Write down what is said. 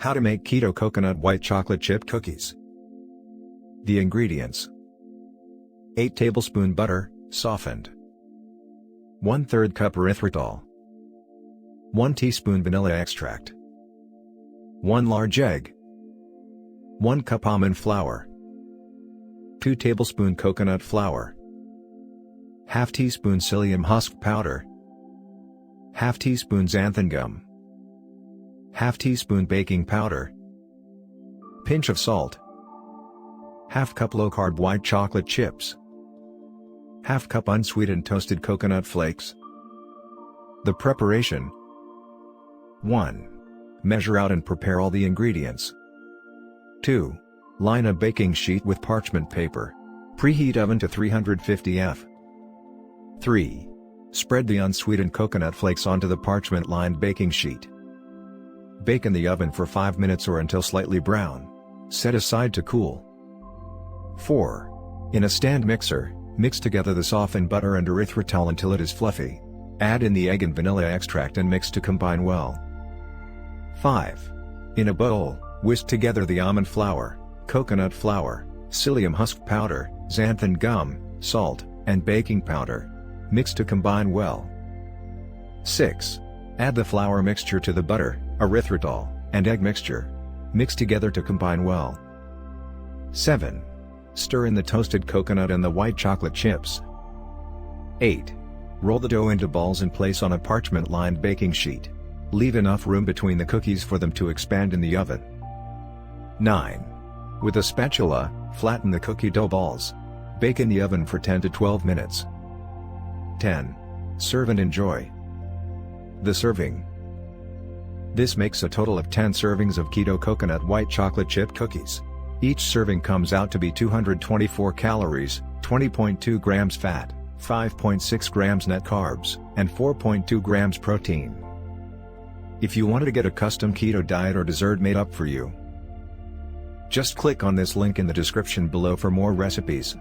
How to make keto coconut white chocolate chip cookies. The ingredients: 8 tablespoon butter, softened, 1/3 cup erythritol, 1 teaspoon vanilla extract, 1 large egg, 1 cup almond flour, 2 tablespoon coconut flour, ½ teaspoon psyllium husk powder, ½ teaspoon xanthan gum, ½ teaspoon baking powder, pinch of salt, ½ cup low-carb white chocolate chips, ½ cup unsweetened toasted coconut flakes. The preparation: 1. Measure out and prepare all the ingredients. 2. Line a baking sheet with parchment paper. Preheat oven to 350 F. 3. Spread the unsweetened coconut flakes onto the parchment-lined baking sheet. Bake in the oven for 5 minutes or until slightly brown. Set aside to cool. 4. In a stand mixer, mix together the softened butter and erythritol until it is fluffy. Add in the egg and vanilla extract and mix to combine well. 5. In a bowl, whisk together the almond flour, coconut flour, psyllium husk powder, xanthan gum, salt, and baking powder. Mix to combine well. 6. Add the flour mixture to the butter, erythritol, and egg mixture. Mix together to combine well. 7. Stir in the toasted coconut and the white chocolate chips. 8. Roll the dough into balls and place on a parchment-lined baking sheet. Leave enough room between the cookies for them to expand in the oven. 9. With a spatula, flatten the cookie dough balls. Bake in the oven for 10 to 12 minutes. 10. Serve and enjoy. The serving. This makes a total of 10 servings of keto coconut white chocolate chip cookies. Each serving comes out to be 224 calories, 20.2 grams fat, 5.6 grams net carbs, and 4.2 grams protein. If you wanted to get a custom keto diet or dessert made up for you, just click on this link in the description below for more recipes.